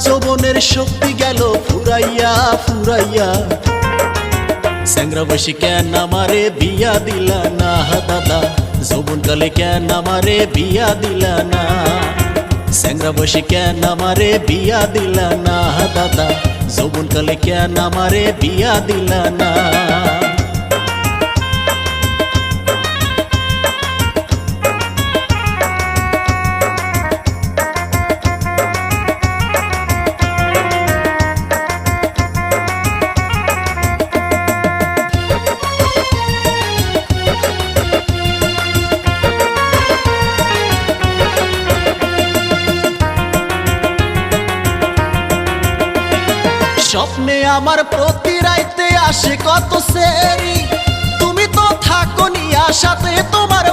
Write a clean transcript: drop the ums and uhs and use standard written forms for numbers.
যৌবনের শক্তি গেল ফুরাইয়া ফুরাইয়া। স্যাংরা বয়সে কেন আমারে বিয়া দিলা না দাদা, যৌবনকালে কেন আমারে বিয়া দিলা না। স্যাংরা বয়সে কেন আমারে বিয়া দিলা না দাদা, যৌবনকালে কেন আমারে বিয়া দিলা না। স্বপ্নে আমার প্রতি রাইতে আসে কত সেরি, তুমি তো থাকো নি আশাতে তোমার